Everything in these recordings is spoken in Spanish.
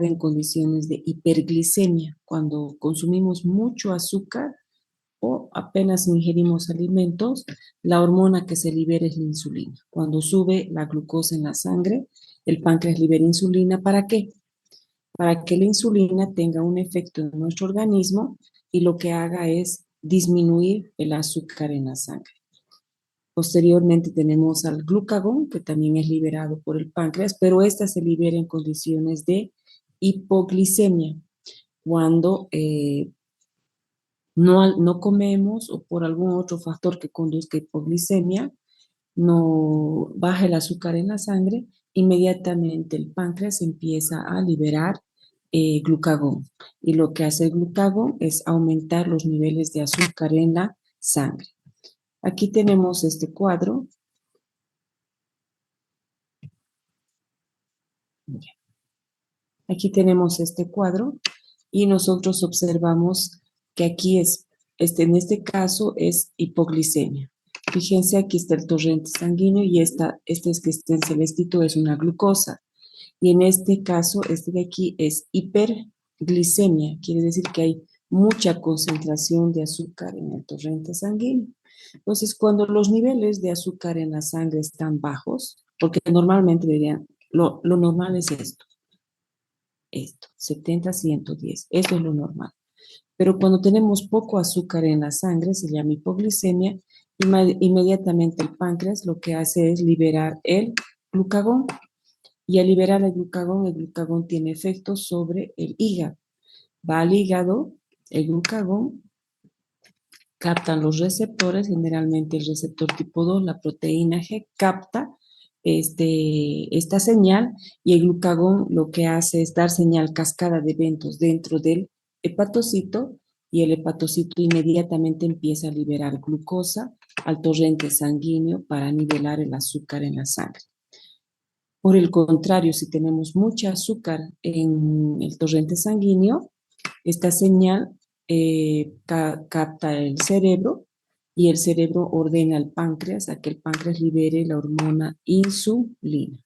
en condiciones de hiperglicemia, cuando consumimos mucho azúcar o apenas ingerimos alimentos, la hormona que se libera es la insulina. Cuando sube la glucosa en la sangre, el páncreas libera insulina. ¿Para qué? Para que la insulina tenga un efecto en nuestro organismo y lo que haga es disminuir el azúcar en la sangre. Posteriormente tenemos al glucagón, que también es liberado por el páncreas, pero esta se libera en condiciones de hipoglicemia, cuando no comemos o por algún otro factor que conduzca a hipoglicemia, no baja el azúcar en la sangre, inmediatamente el páncreas empieza a liberar glucagón. Y lo que hace el glucagón es aumentar los niveles de azúcar en la sangre. Aquí tenemos este cuadro. Aquí tenemos este cuadro y nosotros observamos que aquí en este caso es hipoglicemia. Fíjense, aquí está el torrente sanguíneo y este es que está en celestito es una glucosa. Y en este caso, este de aquí es hiperglicemia, quiere decir que hay mucha concentración de azúcar en el torrente sanguíneo. Entonces, cuando los niveles de azúcar en la sangre están bajos, porque normalmente dirían, lo normal es esto, 70-110, esto es lo normal. Pero cuando tenemos poco azúcar en la sangre, se llama hipoglicemia, inmediatamente el páncreas lo que hace es liberar el glucagón. Y al liberar el glucagón tiene efectos sobre el hígado. Va al hígado, el glucagón, captan los receptores, generalmente el receptor tipo 2, la proteína G, capta esta señal y el glucagón lo que hace es dar señal cascada de eventos dentro del hepatocito y el hepatocito inmediatamente empieza a liberar glucosa al torrente sanguíneo para nivelar el azúcar en la sangre. Por el contrario, si tenemos mucha azúcar en el torrente sanguíneo, esta señal capta el cerebro y el cerebro ordena al páncreas a que el páncreas libere la hormona insulina.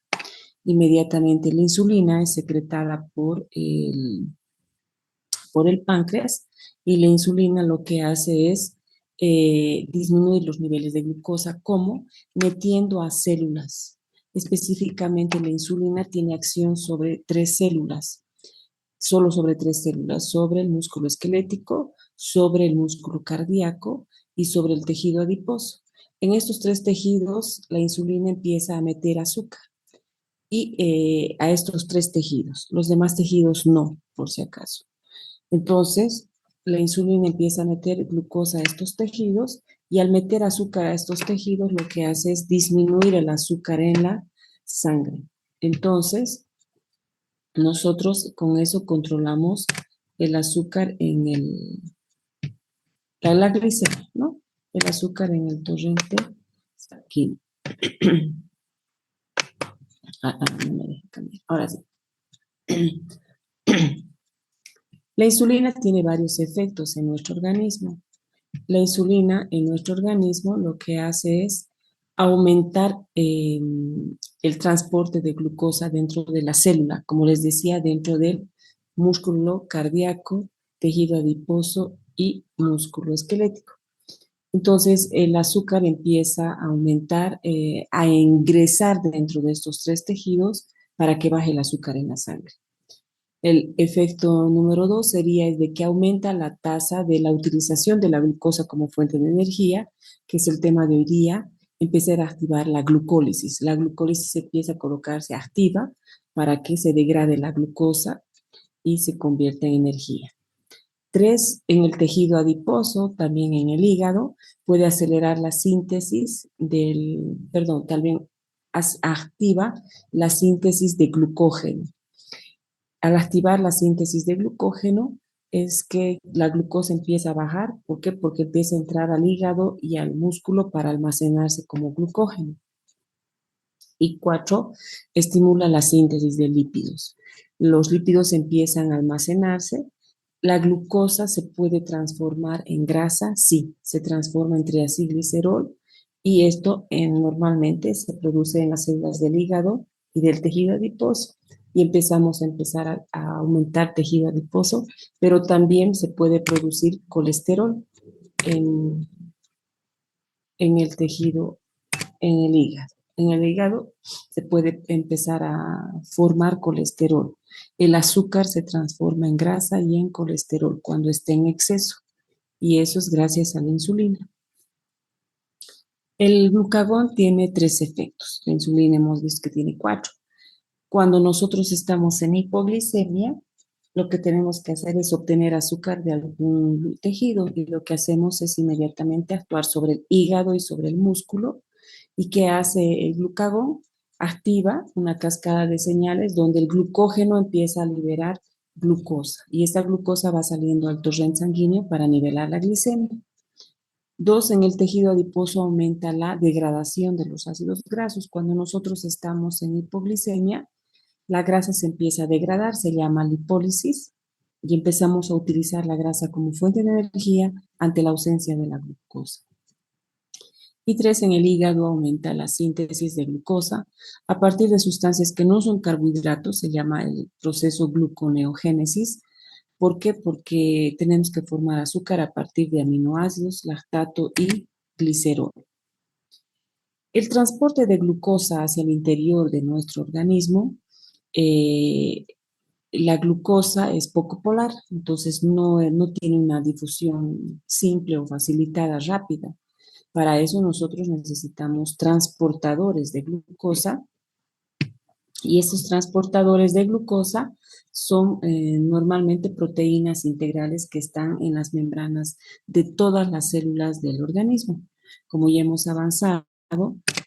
Inmediatamente la insulina es secretada por el páncreas y la insulina lo que hace es disminuir los niveles de glucosa, como metiendo a células. Específicamente la insulina tiene acción sobre 3 células, solo sobre 3 células, sobre el músculo esquelético, sobre el músculo cardíaco y sobre el tejido adiposo. En estos 3 tejidos la insulina empieza a meter azúcar y a estos 3 tejidos, los demás tejidos no, por si acaso. Entonces, la insulina empieza a meter glucosa a estos tejidos y al meter azúcar a estos tejidos lo que hace es disminuir el azúcar en la sangre. Entonces, nosotros con eso controlamos el azúcar en la glicemia, ¿no? El azúcar en el torrente sanguíneo. No me deja cambiar. Ahora sí. La insulina tiene varios efectos en nuestro organismo. La insulina en nuestro organismo lo que hace es aumentar el transporte de glucosa dentro de la célula, como les decía, dentro del músculo cardíaco, tejido adiposo y músculo esquelético. Entonces, el azúcar empieza a aumentar, a ingresar dentro de estos 3 tejidos para que baje el azúcar en la sangre. El efecto número 2 sería el de que aumenta la tasa de la utilización de la glucosa como fuente de energía, que es el tema de hoy día, empezar a activar la glucólisis. La glucólisis empieza a colocarse activa para que se degrade la glucosa y se convierta en energía. 3, en el tejido adiposo, también en el hígado, puede acelerar la síntesis también activa la síntesis de glucógeno. Al activar la síntesis de glucógeno es que la glucosa empieza a bajar. ¿Por qué? Porque empieza a entrar al hígado y al músculo para almacenarse como glucógeno. Y 4, estimula la síntesis de lípidos. Los lípidos empiezan a almacenarse. ¿La glucosa se puede transformar en grasa? Sí, se transforma en triacilglicerol y esto normalmente se produce en las células del hígado y del tejido adiposo. y empezar a aumentar tejido adiposo, pero también se puede producir colesterol en, en el tejido, en el hígado. En el hígado se puede empezar a formar colesterol. El azúcar se transforma en grasa y en colesterol cuando esté en exceso, y eso es gracias a la insulina. El glucagón tiene 3 efectos. La insulina hemos visto que tiene 4. Cuando nosotros estamos en hipoglicemia, lo que tenemos que hacer es obtener azúcar de algún tejido, y lo que hacemos es inmediatamente actuar sobre el hígado y sobre el músculo. ¿Y qué hace el glucagón? Activa una cascada de señales donde el glucógeno empieza a liberar glucosa, y esta glucosa va saliendo al torrente sanguíneo para nivelar la glicemia. 2, en el tejido adiposo aumenta la degradación de los ácidos grasos. Cuando nosotros estamos en hipoglicemia, la grasa se empieza a degradar, se llama lipólisis, y empezamos a utilizar la grasa como fuente de energía ante la ausencia de la glucosa. Y 3, en el hígado aumenta la síntesis de glucosa a partir de sustancias que no son carbohidratos, se llama el proceso gluconeogénesis. ¿Por qué? Porque tenemos que formar azúcar a partir de aminoácidos, lactato y glicerol. El transporte de glucosa hacia el interior de nuestro organismo, eh, la glucosa es poco polar, entonces no tiene una difusión simple o facilitada, rápida. Para eso nosotros necesitamos transportadores de glucosa, y estos transportadores de glucosa son normalmente proteínas integrales que están en las membranas de todas las células del organismo. Como ya hemos avanzado,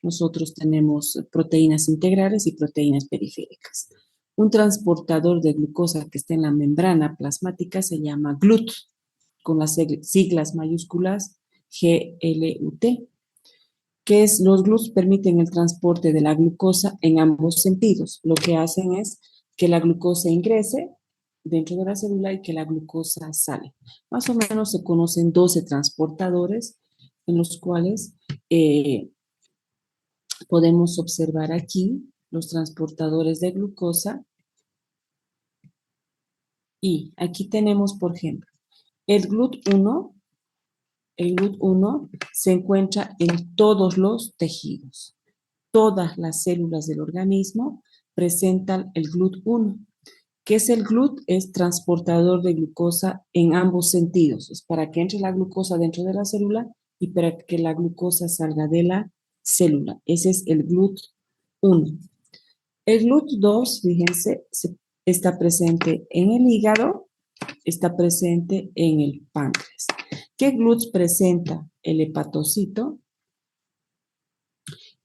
nosotros tenemos proteínas integrales y proteínas periféricas. Un transportador de glucosa que está en la membrana plasmática se llama GLUT, con las siglas mayúsculas GLUT, que es los GLUTs permiten el transporte de la glucosa en ambos sentidos. Lo que hacen es que la glucosa ingrese dentro de la célula y que la glucosa sale. Más o menos se conocen 12 transportadores en los cuales podemos observar aquí los transportadores de glucosa, y aquí tenemos, por ejemplo, el GLUT1. El GLUT1 se encuentra en todos los tejidos. Todas las células del organismo presentan el GLUT1. ¿Qué es el GLUT? Es transportador de glucosa en ambos sentidos. Es para que entre la glucosa dentro de la célula y para que la glucosa salga de la célula. Ese es el GLUT1. El GLUT2, fíjense, está presente en el hígado, está presente en el páncreas. ¿Qué GLUTs presenta el hepatocito?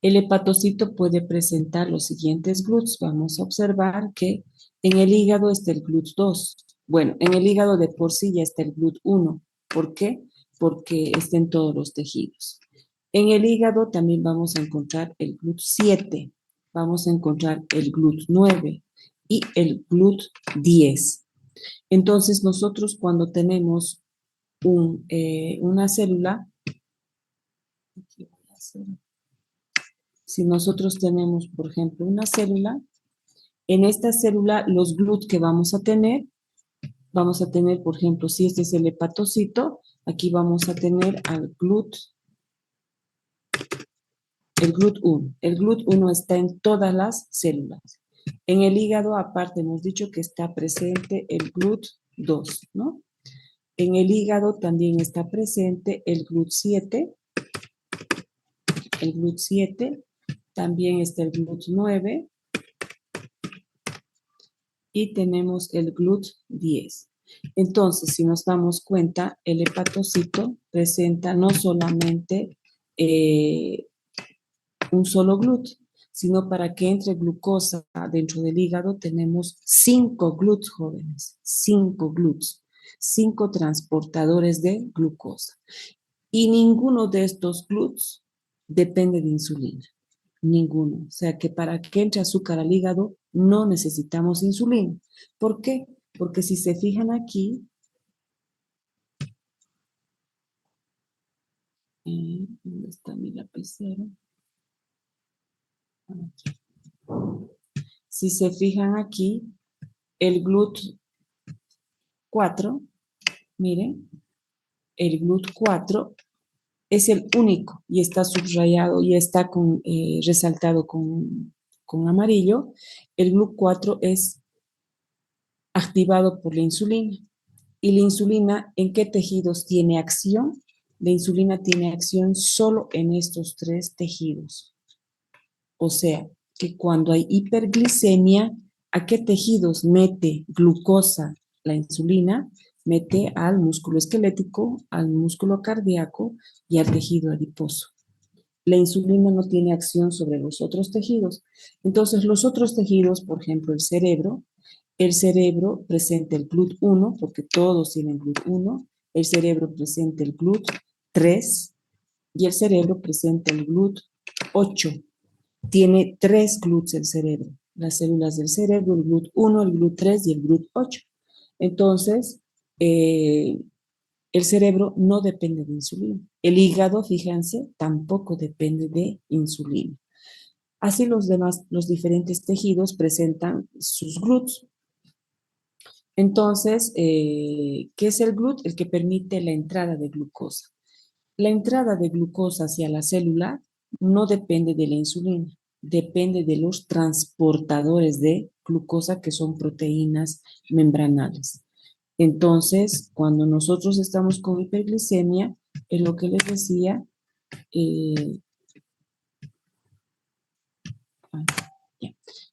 El hepatocito puede presentar los siguientes GLUTs. Vamos a observar que en el hígado está el GLUT2. Bueno, en el hígado de por sí ya está el GLUT1. ¿Por qué? Porque está en todos los tejidos. En el hígado también vamos a encontrar el GLUT7, vamos a encontrar el GLUT9 y el GLUT10. Entonces nosotros cuando tenemos una célula, si nosotros tenemos, por ejemplo, una célula, en esta célula los GLUT que vamos a tener, por ejemplo, si este es el hepatocito, aquí vamos a tener al GLUT, el GLUT1. El GLUT1 está en todas las células. En el hígado, aparte, hemos dicho que está presente el GLUT2, ¿no? En el hígado también está presente el GLUT7, también está el GLUT9 y tenemos el GLUT10. Entonces, si nos damos cuenta, el hepatocito presenta no solamente un solo GLUT, sino para que entre glucosa dentro del hígado tenemos 5 GLUTs, jóvenes, 5 GLUTs, 5 transportadores de glucosa. Y ninguno de estos GLUTs depende de insulina, ninguno. O sea que para que entre azúcar al hígado no necesitamos insulina. ¿Por qué? Porque si se fijan aquí, ¿dónde está mi lapicero? Aquí. Si se fijan aquí, el GLUT4, miren, el GLUT4 es el único y está subrayado y está resaltado con amarillo. El GLUT4 es activado por la insulina. ¿Y la insulina en qué tejidos tiene acción? La insulina tiene acción solo en estos tres tejidos. O sea, que cuando hay hiperglicemia, ¿a qué tejidos mete glucosa la insulina? Mete al músculo esquelético, al músculo cardíaco y al tejido adiposo. La insulina no tiene acción sobre los otros tejidos. Entonces, los otros tejidos, por ejemplo, el cerebro presenta el GLUT1, porque todos tienen GLUT1, el cerebro presenta el GLUT3 y el cerebro presenta el GLUT8. Tiene tres GLUTs el cerebro, las células del cerebro, el GLUT1, el GLUT3 y el GLUT8. Entonces, el cerebro no depende de insulina. El hígado, fíjense, tampoco depende de insulina. Así los demás, los diferentes tejidos presentan sus GLUTs. Entonces, ¿qué es el GLUT? El que permite la entrada de glucosa. La entrada de glucosa hacia la célula no depende de la insulina, depende de los transportadores de glucosa que son proteínas membranales. Entonces, cuando nosotros estamos con hiperglicemia, es lo que les decía, eh,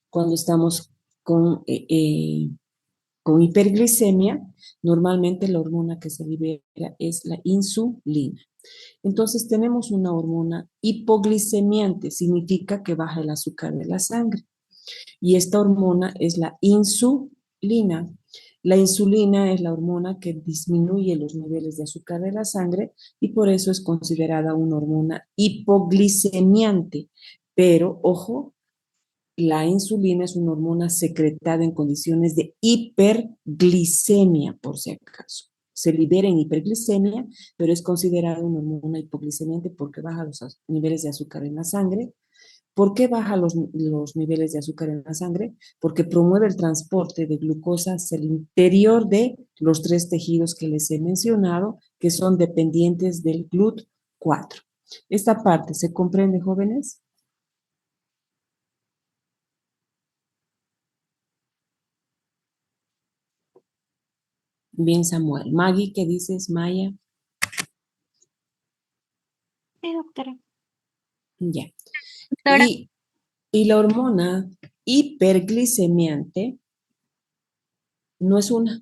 cuando estamos con, eh, eh, con hiperglicemia, normalmente la hormona que se libera es la insulina. Entonces tenemos una hormona hipoglicemiante, significa que baja el azúcar de la sangre. Y esta hormona es la insulina. La insulina es la hormona que disminuye los niveles de azúcar de la sangre y por eso es considerada una hormona hipoglicemiante. Pero, ojo, la insulina es una hormona secretada en condiciones de hiperglicemia, por si acaso. Se libera en hiperglicemia, pero es considerada una hormona hipoglicemiante porque baja los niveles de azúcar en la sangre. ¿Por qué baja los niveles de azúcar en la sangre? Porque promueve el transporte de glucosa hacia el interior de los tres tejidos que les he mencionado, que son dependientes del GLUT4. ¿Esta parte se comprende, jóvenes? Bien, Samuel. Maggie, ¿qué dices, Maya? Sí, doctora. Ya. Doctora, Y la hormona hiperglicemiante no es una.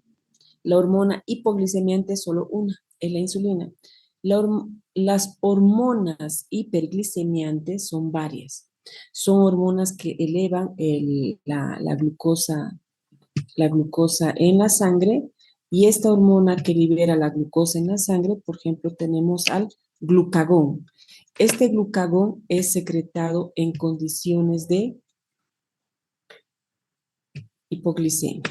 La hormona hipoglicemiante es solo una, es la insulina. Las hormonas hiperglicemiantes son varias. Son hormonas que elevan la glucosa en la sangre y esta hormona que libera la glucosa en la sangre, por ejemplo, tenemos al glucagón. Este glucagón es secretado en condiciones de hipoglicemia.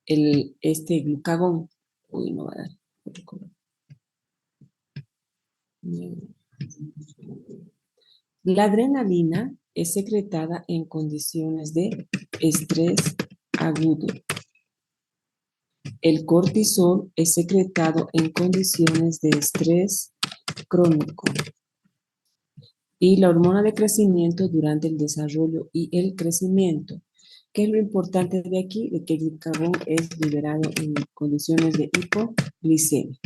Este glucagón, uy, no va a dar otro color. La adrenalina es secretada en condiciones de estrés agudo. El cortisol es secretado en condiciones de estrés crónico. Y la hormona de crecimiento durante el desarrollo y el crecimiento. ¿Qué es lo importante de aquí? De que el glucagón es liberado en condiciones de hipoglicemia.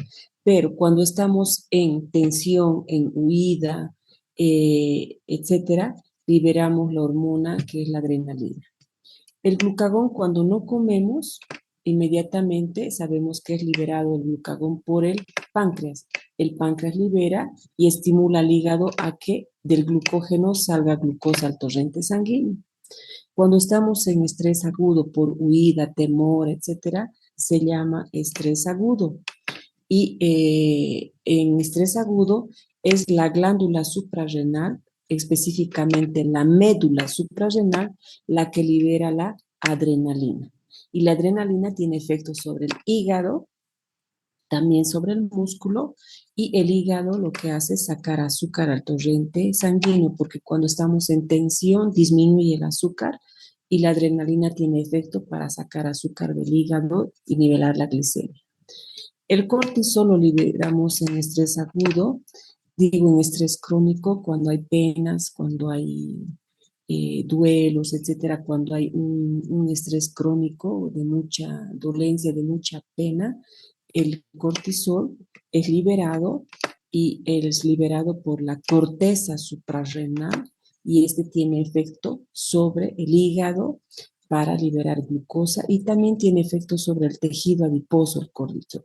Pero cuando estamos en tensión, en huida, etcétera, liberamos la hormona que es la adrenalina. El glucagón, cuando no comemos, inmediatamente sabemos que es liberado el glucagón por el páncreas. El páncreas libera y estimula al hígado a que del glucógeno salga glucosa al torrente sanguíneo. Cuando estamos en estrés agudo por huida, temor, etcétera, se llama estrés agudo. Y en estrés agudo es la glándula suprarrenal, específicamente la médula suprarrenal, la que libera la adrenalina. Y la adrenalina tiene efectos sobre el hígado, también sobre el músculo, y el hígado lo que hace es sacar azúcar al torrente sanguíneo, porque cuando estamos en tensión disminuye el azúcar y la adrenalina tiene efecto para sacar azúcar del hígado y nivelar la glicemia. El cortisol lo liberamos en estrés agudo, digo en estrés crónico, cuando hay penas, cuando hay duelos, etcétera, cuando hay un estrés crónico de mucha dolencia, de mucha pena, el cortisol es liberado y es liberado por la corteza suprarrenal y este tiene efecto sobre el hígado para liberar glucosa y también tiene efecto sobre el tejido adiposo,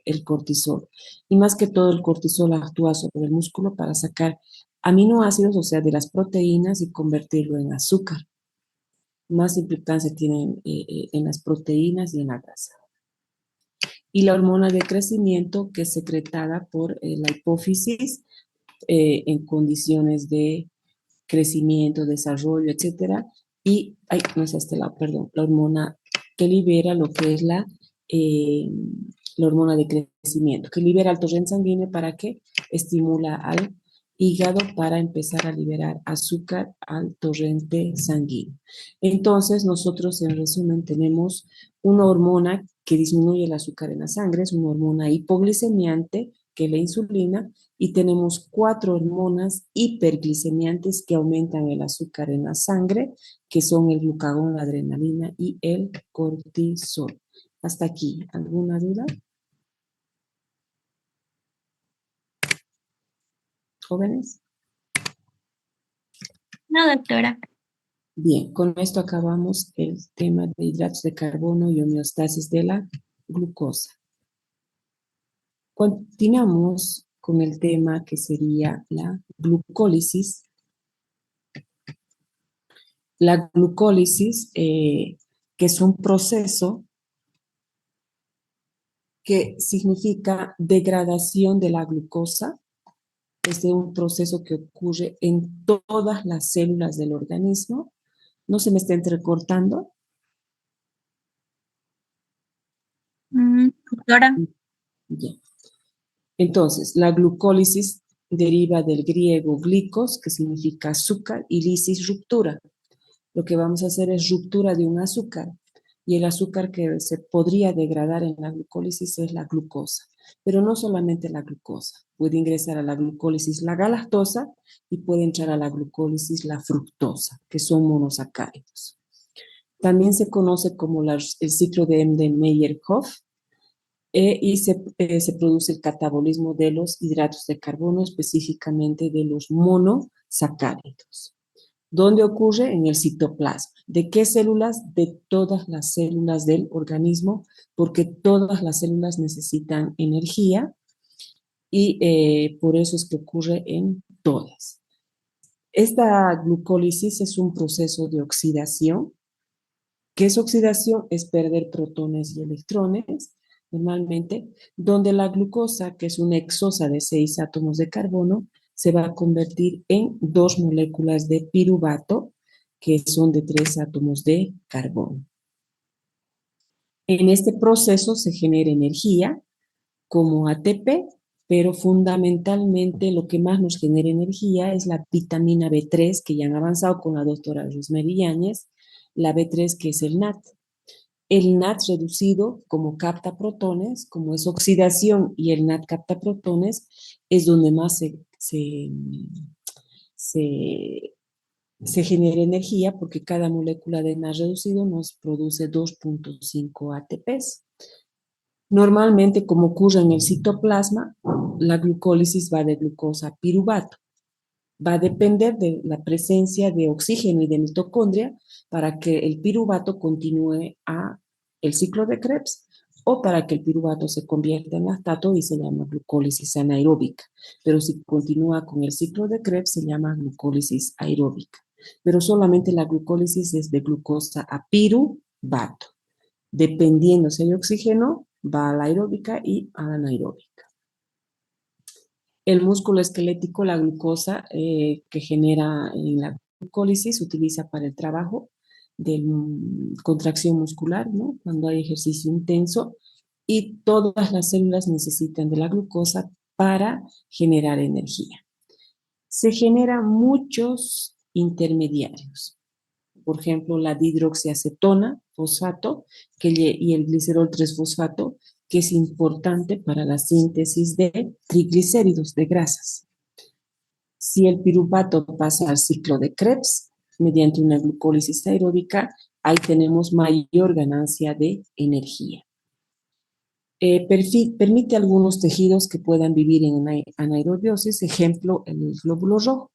el cortisol. Y más que todo el cortisol actúa sobre el músculo para sacar aminoácidos, o sea, de las proteínas y convertirlo en azúcar. Más importancia tienen en las proteínas y en la grasa. Y la hormona de crecimiento que es secretada por la hipófisis en condiciones de crecimiento, desarrollo, etcétera. Y, no es este lado, perdón, la hormona que libera lo que es la hormona de crecimiento, que libera el torrente sanguíneo para que estimula al hígado para empezar a liberar azúcar al torrente sanguíneo. Entonces, nosotros en resumen tenemos una hormona que disminuye el azúcar en la sangre, es una hormona hipoglicemiante, que es la insulina, y tenemos 4 hormonas hiperglicemiantes que aumentan el azúcar en la sangre, que son el glucagón, la adrenalina y el cortisol. Hasta aquí, ¿alguna duda? ¿Jóvenes? No, doctora. Bien, con esto acabamos el tema de hidratos de carbono y homeostasis de la glucosa. Continuamos con el tema que sería la glucólisis. La glucólisis, que es un proceso que significa degradación de la glucosa, es un proceso que ocurre en todas las células del organismo. No se me está entrecortando. Doctora. Ya. Entonces, la glucólisis deriva del griego glicos, que significa azúcar, y lisis, ruptura. Lo que vamos a hacer es ruptura de un azúcar. Y el azúcar que se podría degradar en la glucólisis es la glucosa. Pero no solamente la glucosa. Puede ingresar a la glucólisis la galactosa y puede entrar a la glucólisis la fructosa, que son monosacáridos. También se conoce como el ciclo de Embden-Meyerhof, y se produce el catabolismo de los hidratos de carbono, específicamente de los monosacáridos. ¿Dónde ocurre? En el citoplasma. ¿De qué células? De todas las células del organismo, porque todas las células necesitan energía y por eso es que ocurre en todas. Esta glucólisis es un proceso de oxidación. ¿Qué es oxidación? Es perder protones y electrones, normalmente, donde la glucosa, que es una hexosa de 6 átomos de carbono, se va a convertir en 2 moléculas de piruvato, que son de 3 átomos de carbono. En este proceso se genera energía como ATP, pero fundamentalmente lo que más nos genera energía es la vitamina B3, que ya han avanzado con la doctora Rosemary Yáñez, la B3 que es el NAT. El NAT reducido, como capta protones, como es oxidación y el NAT capta protones, es donde más se genera energía porque cada molécula de NAT reducido nos produce 2.5 ATPs. Normalmente, como ocurre en el citoplasma, la glucólisis va de glucosa a piruvato. Va a depender de la presencia de oxígeno y de mitocondria para que el piruvato continúe el ciclo de Krebs o para que el piruvato se convierta en lactato y se llama glucólisis anaeróbica. Pero si continúa con el ciclo de Krebs se llama glucólisis aeróbica. Pero solamente la glucólisis es de glucosa a piruvato. Dependiendo si hay oxígeno, va a la aeróbica y a la anaeróbica. El músculo esquelético, la glucosa que genera en la glucólisis, se utiliza para el trabajo de contracción muscular, ¿no? Cuando hay ejercicio intenso y todas las células necesitan de la glucosa para generar energía. Se generan muchos intermediarios. Por ejemplo, la dihidroxiacetona, fosfato, y el glicerol 3-fosfato, que es importante para la síntesis de triglicéridos, de grasas. Si el piruvato pasa al ciclo de Krebs, mediante una glucólisis aeróbica, ahí tenemos mayor ganancia de energía. Permite algunos tejidos que puedan vivir en anaerobiosis, ejemplo, el glóbulo rojo.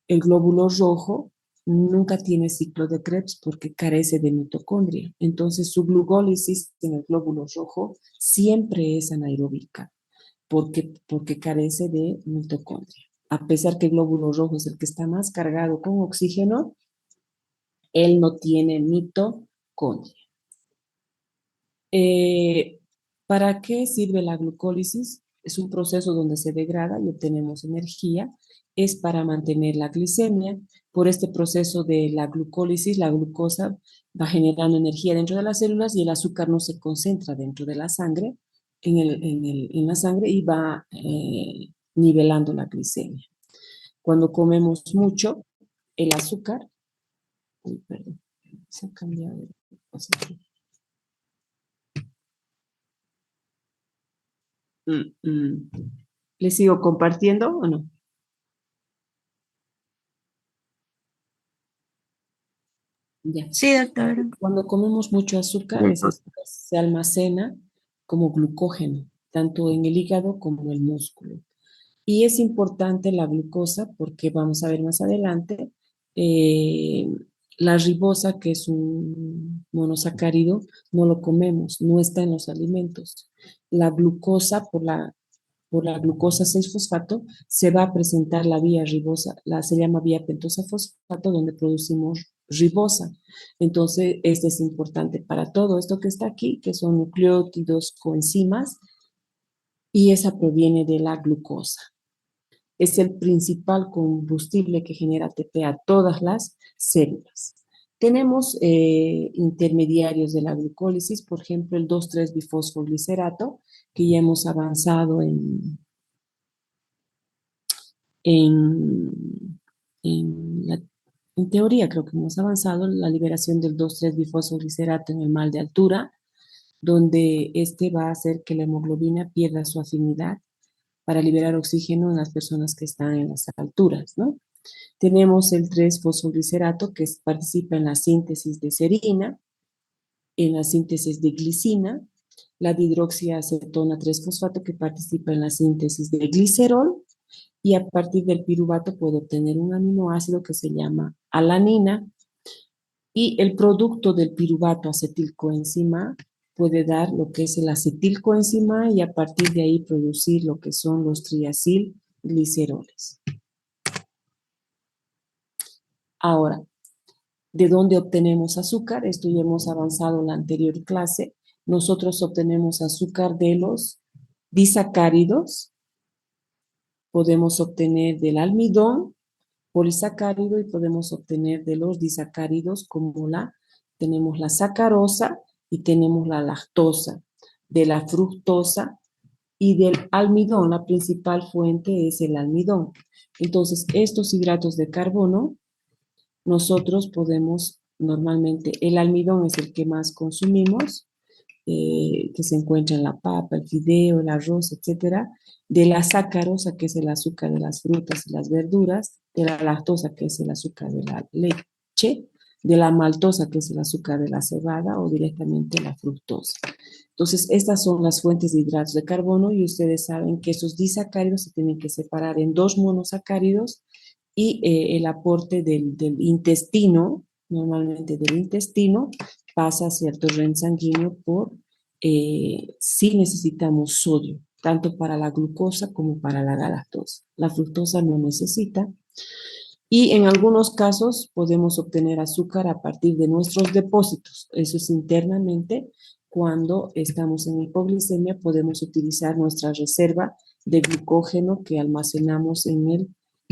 El glóbulo rojo nunca tiene ciclo de Krebs porque carece de mitocondria. Entonces, su glucólisis en el glóbulo rojo siempre es anaeróbica porque carece de mitocondria. A pesar que el glóbulo rojo es el que está más cargado con oxígeno, él no tiene mitocondria. ¿Para qué sirve la glucólisis? Es un proceso donde se degrada y obtenemos energía. Es para mantener la glicemia. Por este proceso de la glucólisis, la glucosa va generando energía dentro de las células y el azúcar no se concentra dentro de la sangre, en la sangre y va nivelando la glicemia. Cuando comemos mucho, el azúcar, perdón, se ha cambiado de posición. ¿Les sigo compartiendo o no? Ya. Sí, doctora. Cuando comemos mucho azúcar, ese azúcar se almacena como glucógeno, tanto en el hígado como en el músculo. Y es importante la glucosa porque vamos a ver más adelante, eh, la ribosa, que es un monosacárido, no lo comemos, no está en los alimentos. La glucosa, por la glucosa 6-fosfato, se va a presentar la vía ribosa, se llama vía pentosa fosfato, donde producimos ribosa. Entonces, este es importante para todo esto que está aquí, que son nucleótidos, coenzimas, y esa proviene de la glucosa. Es el principal combustible que genera ATP a todas las células. Tenemos intermediarios de la glucólisis, por ejemplo, el 2,3-bifosfoglicerato, que ya hemos avanzado en, en teoría, creo que hemos avanzado en la liberación del 2,3-bifosfoglicerato en el mal de altura, donde este va a hacer que la hemoglobina pierda su afinidad para liberar oxígeno en las personas que están en las alturas, ¿no? Tenemos el 3-fosfoglicerato que participa en la síntesis de serina, en la síntesis de glicina, la dihidroxiacetona 3-fosfato que participa en la síntesis de glicerol, y a partir del piruvato puedo obtener un aminoácido que se llama alanina, y el producto del piruvato acetilcoenzima puede dar lo que es el acetilcoenzima y a partir de ahí producir lo que son los triacilgliceroles. Ahora, ¿de dónde obtenemos azúcar? Esto ya hemos avanzado en la anterior clase. Nosotros obtenemos azúcar de los disacáridos, podemos obtener del almidón polisacárido y podemos obtener de los disacáridos como tenemos la sacarosa y tenemos la lactosa, de la fructosa y del almidón. La principal fuente es el almidón. Entonces, estos hidratos de carbono, nosotros podemos normalmente, el almidón es el que más consumimos, que se encuentra en la papa, el fideo, el arroz, etcétera, de la sacarosa, que es el azúcar de las frutas y las verduras, de la lactosa, que es el azúcar de la leche, de la maltosa, que es el azúcar de la cebada, o directamente la fructosa. Entonces, estas son las fuentes de hidratos de carbono y ustedes saben que esos disacáridos se tienen que separar en 2 monosacáridos y el aporte del intestino, normalmente del intestino, pasa hacia el torrente sanguíneo si necesitamos sodio, tanto para la glucosa como para la galactosa. La fructosa no necesita. Y en algunos casos podemos obtener azúcar a partir de nuestros depósitos. Eso es internamente. Cuando estamos en hipoglicemia podemos utilizar nuestra reserva de glucógeno que almacenamos en el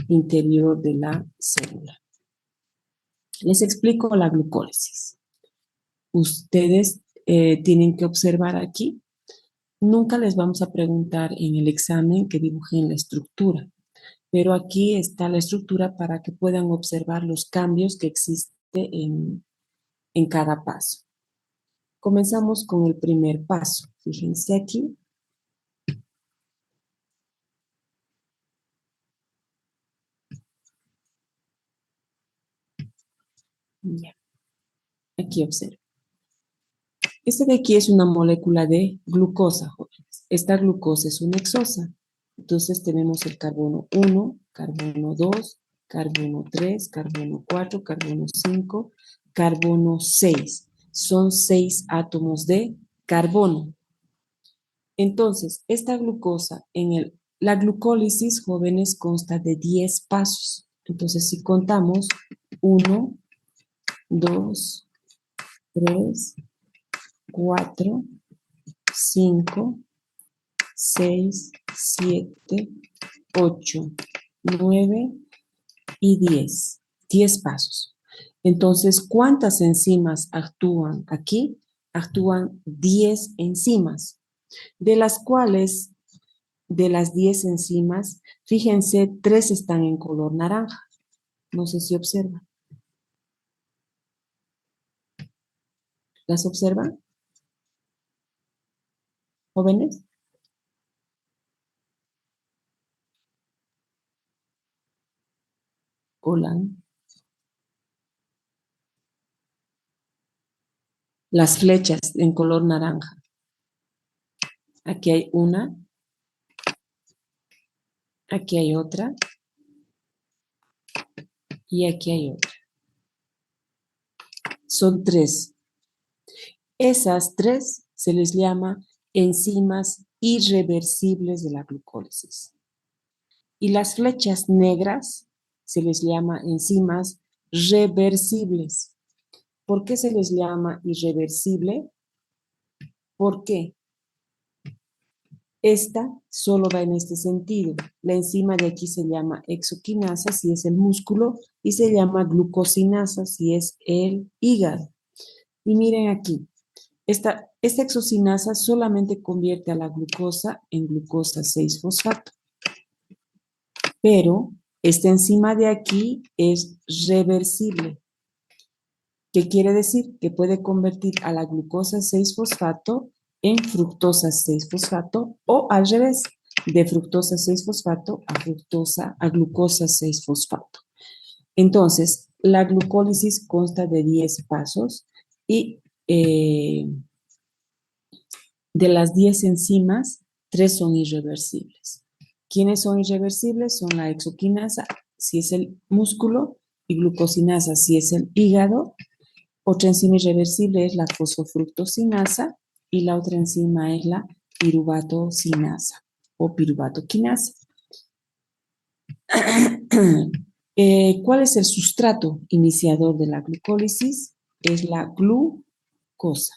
interior de la célula. Les explico la glucólisis. Ustedes tienen que observar aquí Nunca les vamos a preguntar en el examen que dibujen la estructura, pero aquí está la estructura para que puedan observar los cambios que existen en cada paso. Comenzamos con el primer paso. Fíjense aquí. Ya, aquí observen. Este de aquí es una molécula de glucosa, jóvenes. Esta glucosa es una hexosa. Entonces tenemos el carbono 1, carbono 2, carbono 3, carbono 4, carbono 5, carbono 6. Son 6 átomos de carbono. Entonces, esta glucosa la glucólisis, jóvenes, consta de 10 pasos. Entonces, si contamos 1, 2, 3, 4, 5, 6, 7, 8, 9 y 10. 10 pasos. Entonces, ¿cuántas enzimas actúan aquí? Actúan 10 enzimas, de las cuales, de las 10 enzimas, fíjense, 3 están en color naranja. No sé si observan. ¿Las observan, jóvenes? Hola. Las flechas en color naranja. Aquí hay una, aquí hay otra y aquí hay otra. Son 3. Esas 3 se les llama enzimas irreversibles de la glucólisis. Y las flechas negras se les llama enzimas reversibles. ¿Por qué se les llama irreversible? ¿Por qué? Esta solo va en este sentido. La enzima de aquí se llama exoquinasa si es el músculo y se llama glucosinasa si es el hígado. Y miren aquí, esta exocinasa solamente convierte a la glucosa en glucosa 6-fosfato, pero esta enzima de aquí es reversible. ¿Qué quiere decir? Que puede convertir a la glucosa 6-fosfato en fructosa 6-fosfato o al revés, de fructosa 6-fosfato a glucosa 6-fosfato. Entonces, la glucólisis consta de 10 pasos y de las 10 enzimas, 3 son irreversibles. ¿Quiénes son irreversibles? Son la exoquinasa, si es el músculo, y glucosinasa, si es el hígado. Otra enzima irreversible es la fosfofructosinasa y la otra enzima es la piruvatosinasa o piruvatoquinasa. ¿Cuál es el sustrato iniciador de la glucólisis? Es la glucosa.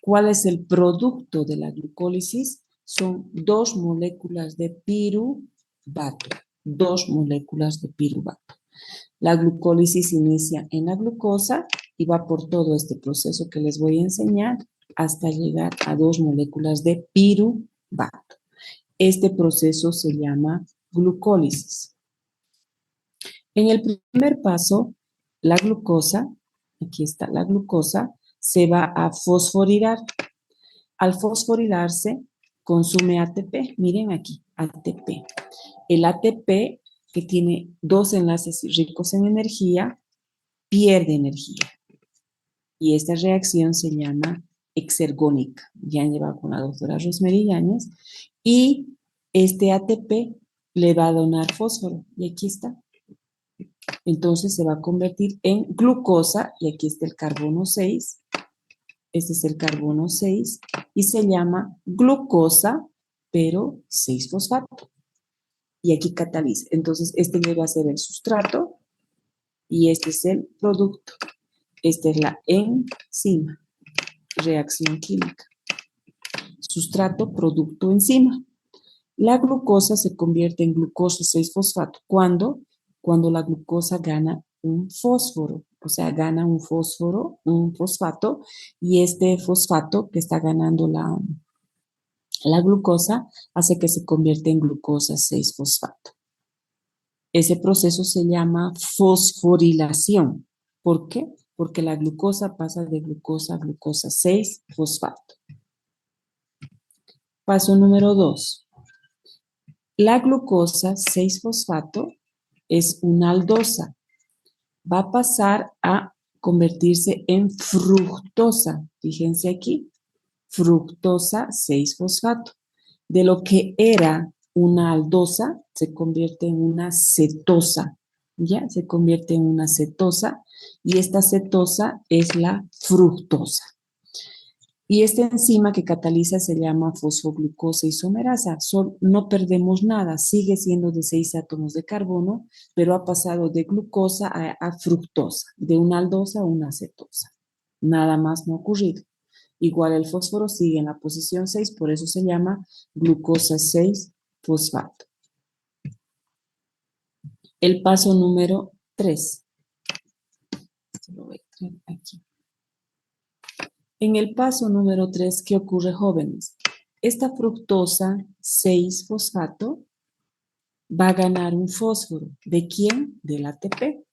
¿Cuál es el producto de la glucólisis? Son 2 moléculas de piruvato. 2 moléculas de piruvato. La glucólisis inicia en la glucosa y va por todo este proceso que les voy a enseñar hasta llegar a 2 moléculas de piruvato. Este proceso se llama glucólisis. En el primer paso, la glucosa, aquí está la glucosa, se va a fosforilar. Al fosforilarse, consume ATP. Miren aquí, ATP. El ATP, que tiene 2 enlaces ricos en energía, pierde energía. Y esta reacción se llama exergónica. Ya han llevado con la doctora Rosemary Yáñez. Y este ATP le va a donar fósforo. Y aquí está. Entonces se va a convertir en glucosa. Y aquí está el carbono 6. Este es el carbono 6. Y se llama glucosa, pero 6-fosfato. Y aquí cataliza. Entonces este va a ser el sustrato. Y este es el producto. Esta es la enzima, reacción química. Sustrato, producto, enzima. La glucosa se convierte en glucosa 6-fosfato. ¿Cuándo? Cuando la glucosa gana un fósforo, o sea, gana un fósforo, un fosfato, y este fosfato que está ganando La glucosa hace que se convierta en glucosa 6-fosfato. Ese proceso se llama fosforilación. ¿Por qué? Porque la glucosa pasa de glucosa a glucosa 6-fosfato. Paso número 2. La glucosa 6-fosfato es una aldosa. Va a pasar a convertirse en fructosa. Fíjense aquí, fructosa 6-fosfato. De lo que era una aldosa, se convierte en una cetosa. ¿Ya? Se convierte en una cetosa y esta cetosa es la fructosa. Y esta enzima que cataliza se llama fosfoglucosa isomerasa. No perdemos nada, sigue siendo de 6 átomos de carbono, pero ha pasado de glucosa a fructosa, de una aldosa a una cetosa. Nada más no ha ocurrido. Igual el fósforo sigue en la posición 6, por eso se llama glucosa 6-fosfato. El paso número 3. Lo voy a traer aquí. En el paso número 3, ¿qué ocurre, jóvenes? Esta fructosa 6-fosfato va a ganar un fósforo. ¿De quién? Del ATP.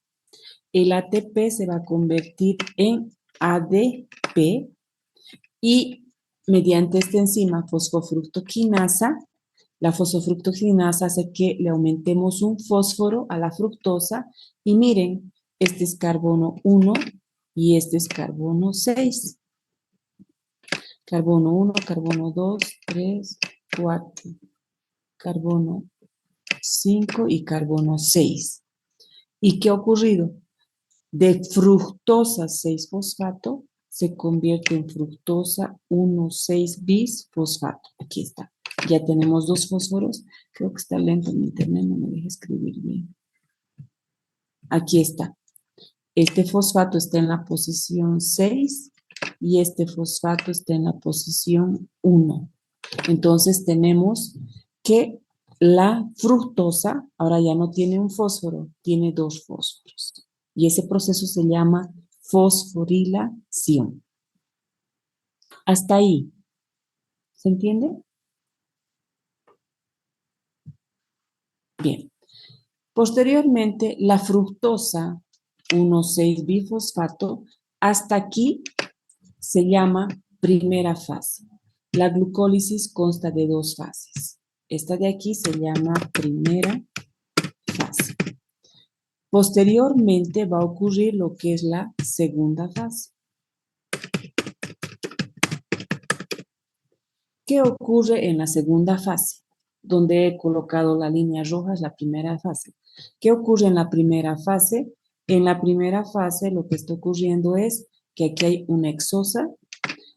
El ATP se va a convertir en ADP y mediante esta enzima fosfofructoquinasa, la fosfofructoquinasa hace que le aumentemos un fósforo a la fructosa y miren, este es carbono 1 y este es carbono 6. Carbono 1, carbono 2, 3, 4, carbono 5 y carbono 6. ¿Y qué ha ocurrido? De fructosa 6-fosfato se convierte en fructosa 1,6-bisfosfato. Aquí está. Ya tenemos 2 fósforos. Creo que está lento mi internet, no me deja escribir bien. Aquí está. Este fosfato está en la posición 6 y este fosfato está en la posición 1. Entonces tenemos que la fructosa ahora ya no tiene un fósforo, tiene 2 fósforos. Y ese proceso se llama fosforilación. Hasta ahí. ¿Se entiende? Bien. Posteriormente, la fructosa 1,6-bifosfato, hasta aquí se llama primera fase. La glucólisis consta de 2 fases. Esta de aquí se llama primera fase. Posteriormente va a ocurrir lo que es la segunda fase. ¿Qué ocurre en la segunda fase? Donde he colocado la línea roja es la primera fase. ¿Qué ocurre en la primera fase? En la primera fase lo que está ocurriendo es que aquí hay una hexosa,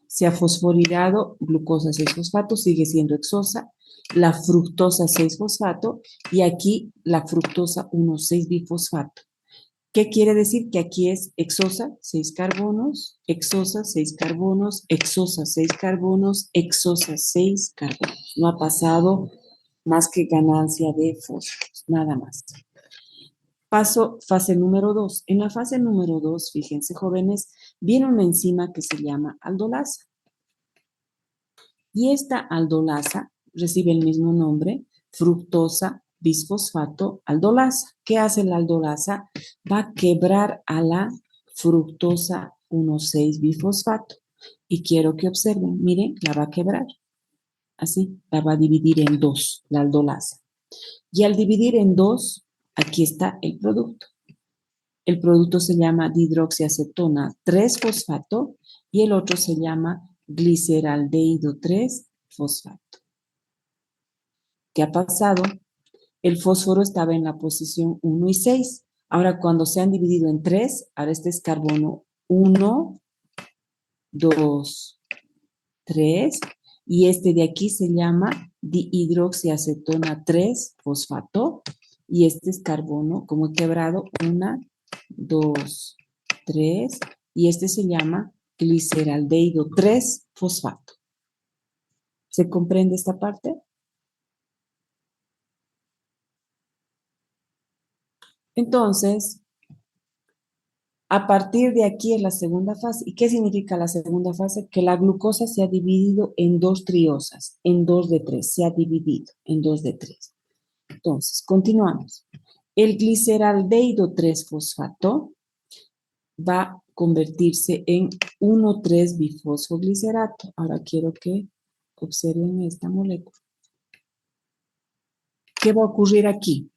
se ha fosforilado glucosa 6-fosfato, sigue siendo hexosa, la fructosa 6-fosfato y aquí la fructosa 1,6-bifosfato. ¿Qué quiere decir? Que aquí es hexosa, 6 carbonos, hexosa, 6 carbonos, hexosa, 6 carbonos, hexosa, 6 carbonos. No ha pasado más que ganancia de fósforos, nada más. Paso, fase número 2. En la fase número 2, fíjense jóvenes, viene una enzima que se llama aldolasa. Y esta aldolasa recibe el mismo nombre, fructosa bisfosfato aldolasa. ¿Qué hace la aldolasa? Va a quebrar a la fructosa 1,6-bifosfato. Y quiero que observen, miren, la va a quebrar. Así, la va a dividir en 2, la aldolasa. Y al dividir en 2, aquí está el producto. El producto se llama dihidroxiacetona 3-fosfato y el otro se llama gliceraldehído 3-fosfato. ¿Qué ha pasado? El fósforo estaba en la posición 1 y 6. Ahora, cuando se han dividido en 3, ahora este es carbono 1, 2, 3, y este de aquí se llama dihidroxiacetona 3-fosfato, y este es carbono, como he quebrado, 1, 2, 3, y este se llama gliceraldehído 3-fosfato. ¿Se comprende esta parte? Entonces, A partir de aquí es la segunda fase. ¿Y qué significa la segunda fase? Que la glucosa se ha dividido en dos triosas, en dos de tres, se ha dividido en dos de tres. Entonces, continuamos. El gliceraldehído 3-fosfato va a convertirse en 1,3-bifosfoglicerato. Ahora quiero que observen esta molécula. ¿Qué va a ocurrir aquí?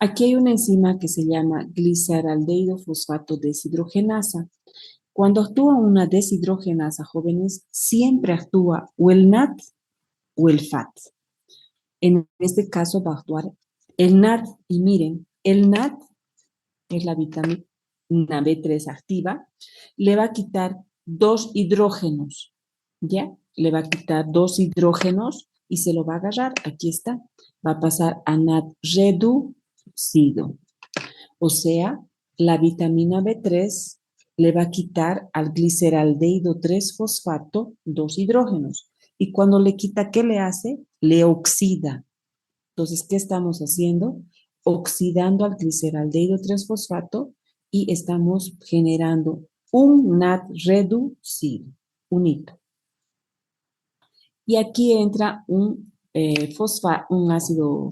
Aquí hay una enzima que se llama gliceraldehído fosfato deshidrogenasa. Cuando actúa una deshidrogenasa, jóvenes, siempre actúa o el NAD o el FAT. En este caso va a actuar el NAD. Y miren, el NAD es la vitamina B3 activa, le va a quitar dos hidrógenos, ¿ya? Le va a quitar dos hidrógenos y se lo va a agarrar, aquí está, va a pasar a NAD reducido. O sea, la vitamina B3 le va a quitar al gliceraldehído 3-fosfato dos hidrógenos. Y cuando le quita, ¿qué le hace? Le oxida. Entonces, ¿qué estamos haciendo? Oxidando al gliceraldehído 3-fosfato y estamos generando un NAD reducido, un hito. Y aquí entra un ácido,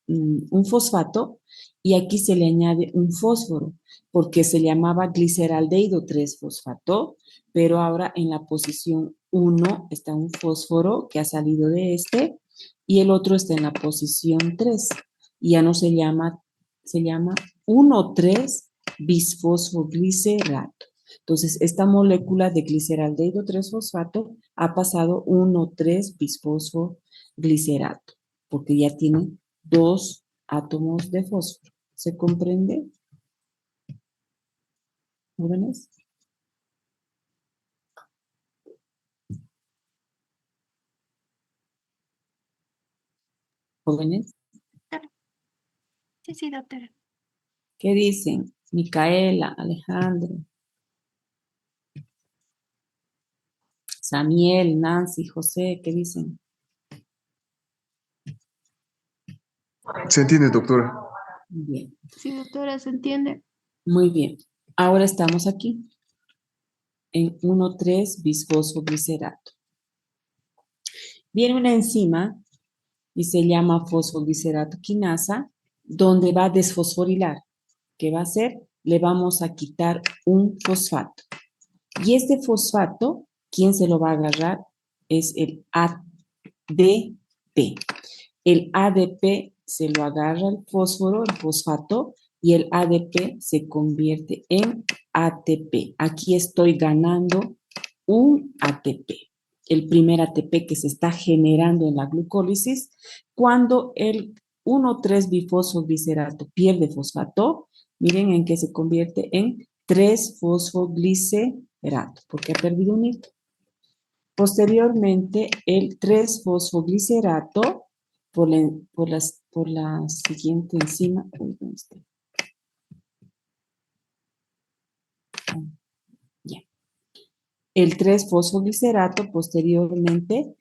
un fosfato, y aquí se le añade un fósforo, porque se llamaba gliceraldehído 3-fosfato, pero ahora en la posición 1 está un fósforo que ha salido de este, y el otro está en la posición 3, y ya no se llama 1,3-bisfosfoglicerato. Entonces, esta molécula de gliceraldehído 3-fosfato ha pasado 1,3-bisfosfoglicerato, porque ya tiene dos átomos de fósforo. ¿Se comprende, jóvenes? ¿Jóvenes? Doctora. Sí, sí, doctora. ¿Qué dicen? Micaela, Alejandro, Samiel, Nancy, José, ¿qué dicen? Se entiende, doctora. Bien, Sí, doctora, ¿se entiende? muy bien. Ahora estamos aquí en 1,3-bisfosfoglicerato. Viene una enzima y se llama fosfoglicerato quinasa, donde va a desfosforilar. ¿Qué va a hacer? Le vamos a quitar un fosfato. Y este fosfato, ¿quién se lo va a agarrar? Es el ADP. El ADP se lo agarra el fósforo, el fosfato, y el ADP se convierte en ATP. Aquí estoy ganando un ATP, el primer ATP que se está generando en la glucólisis. Cuando el 1,3-bifosfoglicerato pierde fosfato, miren en qué se convierte en 3-fosfoglicerato, porque ha perdido un hito. Posteriormente, el 3-fosfoglicerato por la siguiente enzima. Ya. El 3-fosfoglicerato posteriormente,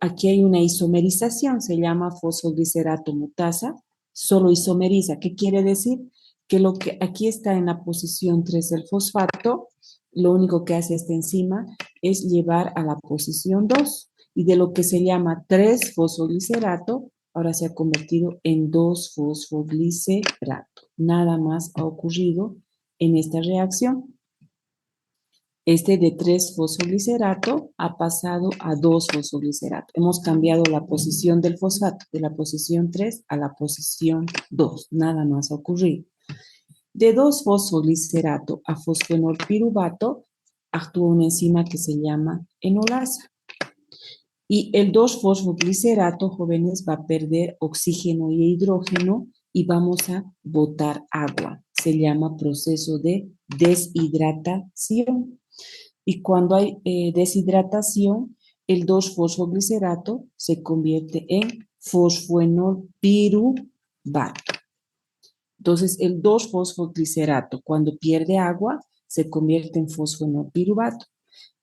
aquí hay una isomerización, se llama fosfoglicerato mutasa, solo isomeriza. ¿Qué quiere decir? Que lo que aquí está en la posición 3 del fosfato, lo único que hace esta enzima es llevar a la posición 2, y de lo que se llama 3-fosfoglicerato, ahora se ha convertido en 2-fosfoglicerato. Nada más ha ocurrido en esta reacción. Este de 3-fosfoglicerato ha pasado a 2-fosfoglicerato. Hemos cambiado la posición del fosfato de la posición 3 a la posición 2. Nada más ha ocurrido. De 2-fosfoglicerato a fosfenolpiruvato actúa una enzima que se llama enolasa. Y el 2-fosfoglicerato, jóvenes, va a perder oxígeno y hidrógeno y vamos a botar agua. Se llama proceso de deshidratación. Y cuando hay deshidratación, el 2-fosfoglicerato se convierte en fosfenolpiruvato. Entonces, el 2-fosfoglicerato, cuando pierde agua, se convierte en fosfenolpiruvato.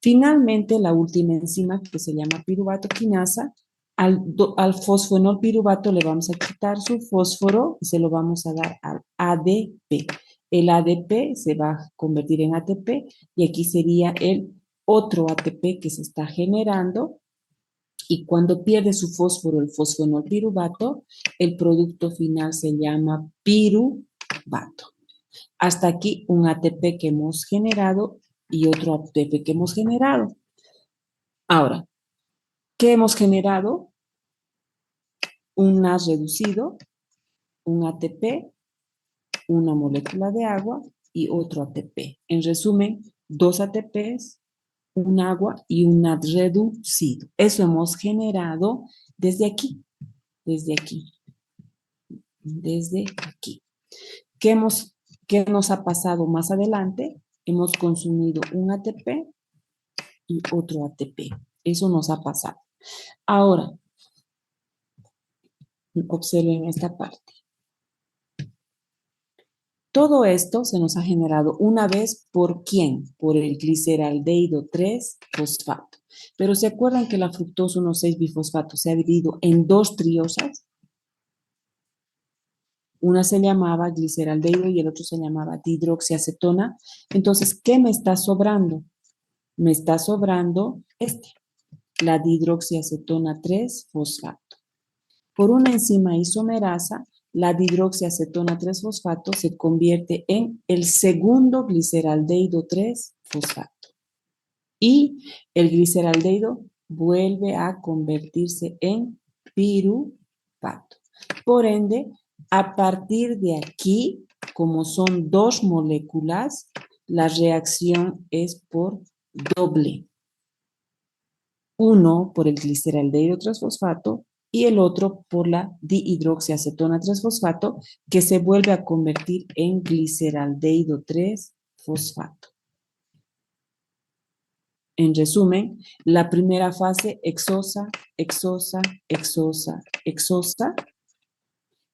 Finalmente, la última enzima, que se llama piruvato quinasa, al fosfenolpiruvato le vamos a quitar su fósforo y se lo vamos a dar al ADP. El ADP se va a convertir en ATP y aquí sería el otro ATP que se está generando y cuando pierde su fósforo, el fosfonolpiruvato, el producto final se llama piruvato. Hasta aquí un ATP que hemos generado y otro ATP que hemos generado. Ahora, ¿qué hemos generado? Un NAS reducido, un ATP, una molécula de agua y otro ATP. En resumen, dos ATPs, un agua y un NAD reducido. Eso hemos generado desde aquí, desde aquí, desde aquí. ¿Qué, qué nos ha pasado más adelante? Hemos consumido un ATP y otro ATP. Eso nos ha pasado. Ahora, observen esta parte. Todo esto se nos ha generado una vez ¿por quién? Por el gliceraldehído 3-fosfato. Pero ¿se acuerdan que la fructosa 1,6-bifosfato se ha dividido en dos triosas? Una se llamaba gliceraldehído y el otro se llamaba dihidroxiacetona. Entonces, ¿qué me está sobrando? Me está sobrando la dihidroxiacetona 3-fosfato. Por una enzima isomerasa, la dihidroxiacetona 3-fosfato se convierte en el segundo gliceraldehído 3-fosfato. Y el gliceraldehído vuelve a convertirse en piruvato. Por ende, a partir de aquí, como son dos moléculas, la reacción es por doble. Uno por el gliceraldehído 3-fosfato y el otro por la dihidroxiacetona 3-fosfato, que se vuelve a convertir en gliceraldehído 3-fosfato. En resumen, la primera fase exosa, exosa, exosa, exosa,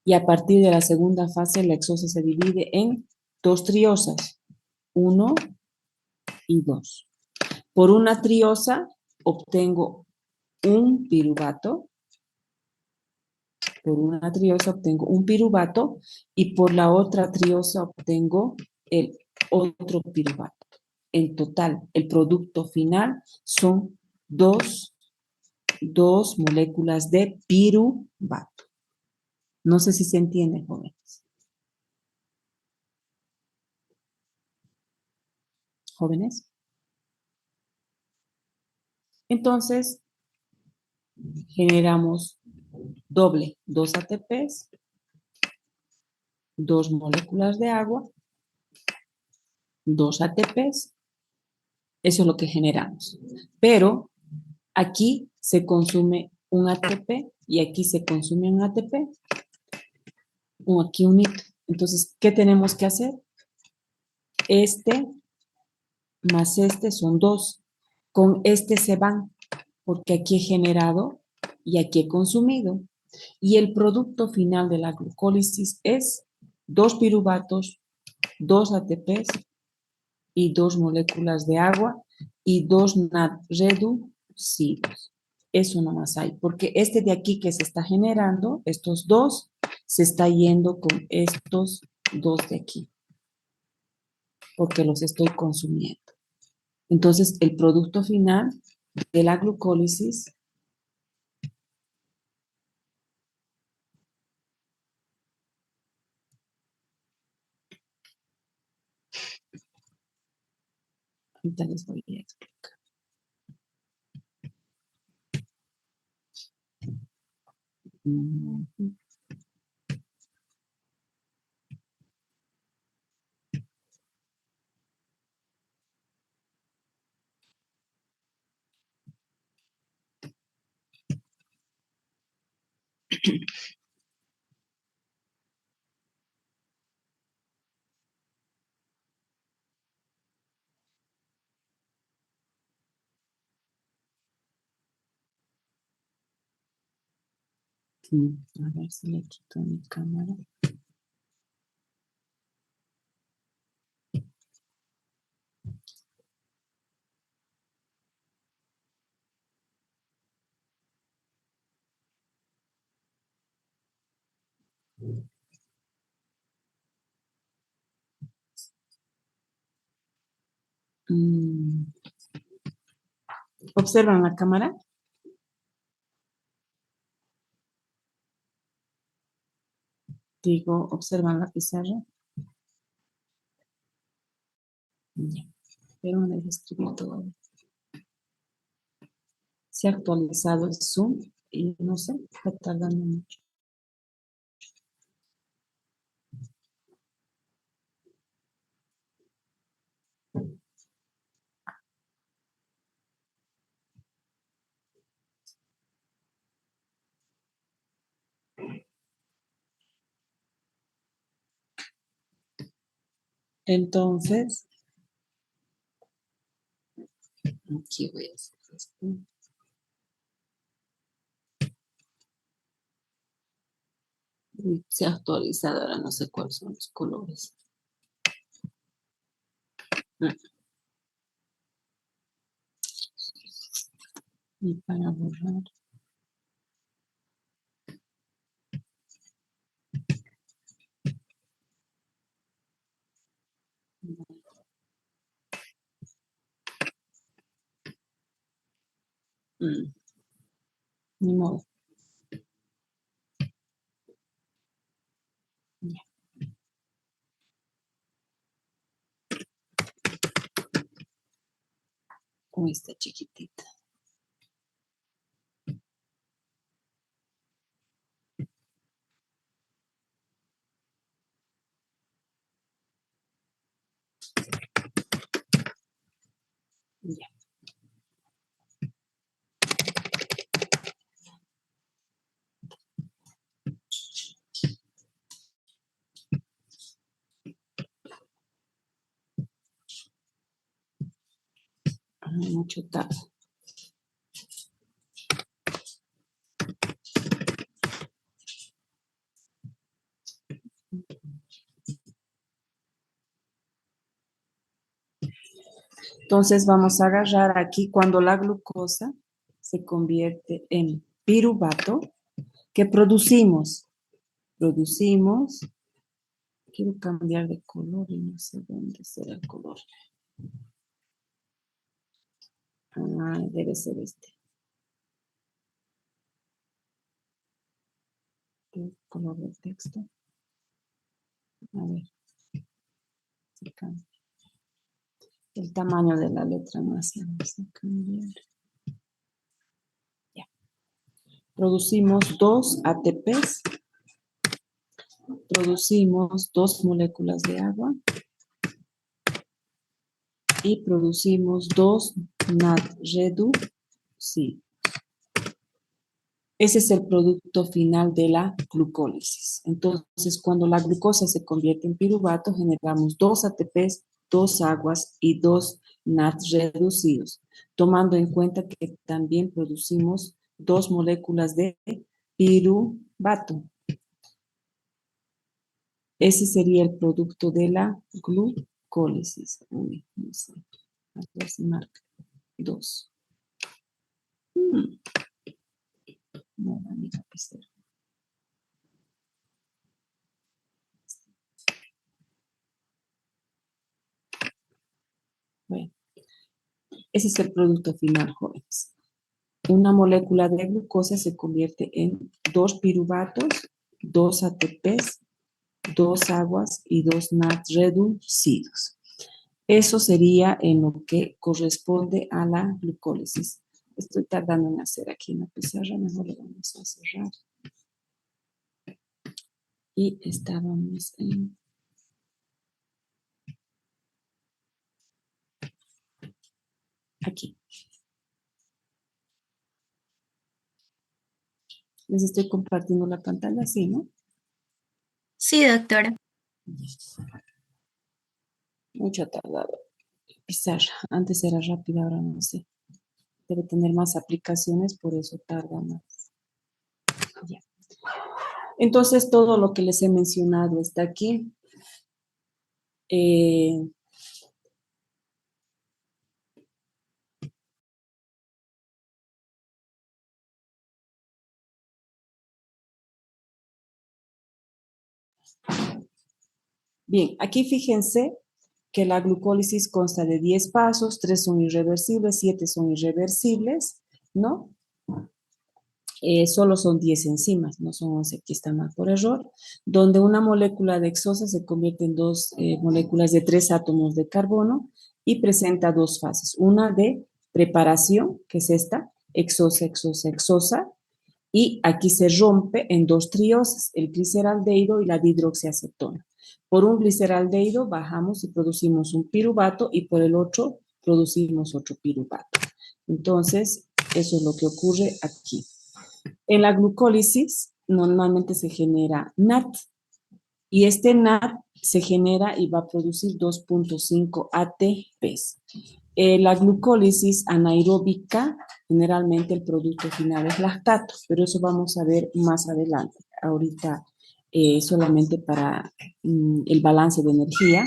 y a partir de la segunda fase la exosa se divide en dos triosas, 1 y 2. Por una triosa obtengo un piruvato, por una triosa obtengo un piruvato y por la otra triosa obtengo el otro piruvato. En total, el producto final son dos moléculas de piruvato. No sé si se entiende, jóvenes. ¿Jóvenes? Entonces, generamos doble, dos ATPs, dos moléculas de agua, dos ATPs. Eso es lo que generamos. Pero aquí se consume un ATP y aquí se consume un ATP. O aquí un hito. Entonces, ¿qué tenemos que hacer? Este más este son dos. Con este se van, porque aquí he generado y aquí he consumido. Y el producto final de la glucólisis es dos piruvatos, dos ATPs y dos moléculas de agua y dos NAD reducidos. Eso nomás hay, porque este de aquí que se está generando, estos dos, se está yendo con estos dos de aquí, porque los estoy consumiendo. Entonces, el producto final de la glucólisis ahorita les voy a explicar. A ver si le quito mi cámara. Mm, ¿Observan la cámara? Digo, ¿observan la pizarra? Ya. Pero no dejo escribir todo. Se ha actualizado el Zoom y no sé, está tardando mucho. Entonces, aquí voy a hacer esto. Uy, se ha actualizado, ahora no sé cuáles son los colores. Y para borrar. Mm, Ni modo. Ya. Con esta chiquitita. Ya. Mucho tarde. Entonces vamos a agarrar aquí cuando la glucosa se convierte en piruvato, ¿qué producimos? Producimos, quiero cambiar de color y no sé dónde será el color. Debe ser este. El color del texto. A ver. Se cambia. El tamaño de la letra más. Vamos a cambiar. Ya. Producimos 2 ATPs. Producimos 2 moléculas de agua. Y producimos 2 natriumreductases. Ese es el producto final de la glucólisis. Entonces, cuando la glucosa se convierte en piruvato, generamos 2 ATPs, 2 aguas y 2 NADs reducidos, tomando en cuenta que también producimos 2 moléculas de piruvato. Ese sería el producto de la glucólisis. Uy, no sé. A ver si marca 2. No, mi lapicero. Bueno, ese es el producto final, jóvenes. Una molécula de glucosa se convierte en 2 piruvatos, 2 ATPs, 2 aguas y 2 NADs reducidos. Eso sería en lo que corresponde a la glucólisis. Estoy tardando en hacer aquí una pizarra, mejor lo vamos a cerrar. Y estábamos en... aquí. Les estoy compartiendo la pantalla, ¿sí, no? Sí, doctora. Mucho tardado. Pizarra. Antes era rápida, ahora no sé. Debe tener más aplicaciones, por eso tarda más. Ya. Entonces, todo lo que les he mencionado está aquí. Bien, aquí fíjense que la glucólisis consta de 10 pasos, 3 son irreversibles, 7 son irreversibles, ¿no? Solo son 10 enzimas, no son 11, aquí está mal por error, donde una molécula de hexosa se convierte en dos moléculas de 3 átomos de carbono y presenta dos fases, una de preparación, que es esta, hexosa, hexosa, hexosa, y aquí se rompe en dos triosas, el gliceraldehído y la dihidroxiacetona. Por un gliceraldehído bajamos y producimos un piruvato y por el otro producimos otro piruvato. Entonces, eso es lo que ocurre aquí. En la glucólisis normalmente se genera NAT y este NAT se genera y va a producir 2.5 ATPs. La glucólisis anaeróbica, generalmente el producto final es lactato, pero eso vamos a ver más adelante. Ahorita solamente para el balance de energía,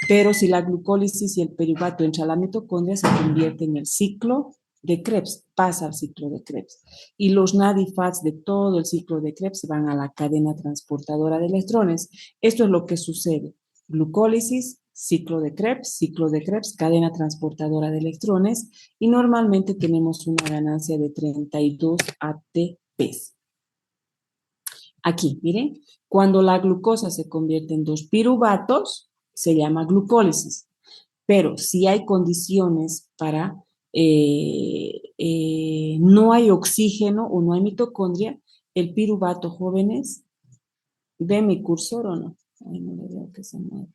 pero si la glucólisis y el piruvato entra a la mitocondria, se convierte en el ciclo de Krebs, pasa al ciclo de Krebs. Y los NAD y FADs de todo el ciclo de Krebs van a la cadena transportadora de electrones. Esto es lo que sucede. Glucólisis, ciclo de Krebs, cadena transportadora de electrones, y normalmente tenemos una ganancia de 32 ATPs. Aquí, miren, cuando la glucosa se convierte en dos piruvatos, se llama glucólisis. Pero si hay condiciones para, no hay oxígeno o no hay mitocondria, el piruvato, jóvenes, ¿ve mi cursor o no? Ay, no le veo que se mueve.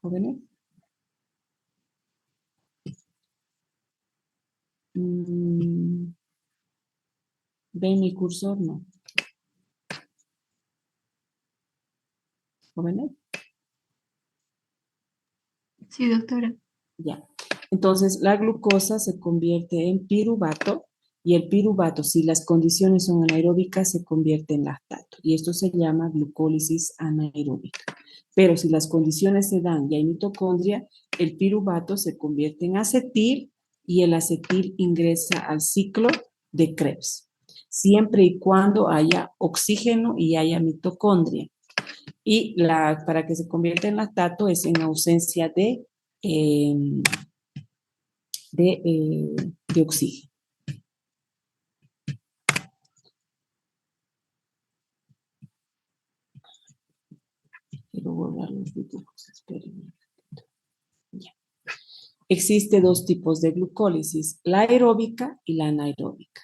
¿Jóvenes? ¿Ven mi cursor? No. ¿Jóvenes? Sí, doctora. Ya. Entonces, la glucosa se convierte en piruvato y el piruvato, si las condiciones son anaeróbicas, se convierte en lactato. Y esto se llama glucólisis anaeróbica. Pero si las condiciones se dan y hay mitocondria, el piruvato se convierte en acetil y el acetil ingresa al ciclo de Krebs, siempre y cuando haya oxígeno y haya mitocondria. Y para que se convierta en lactato es en ausencia de oxígeno. Quiero borrar los dibujos, esperen. Ya. Existe dos tipos de glucólisis, la aeróbica y la anaeróbica.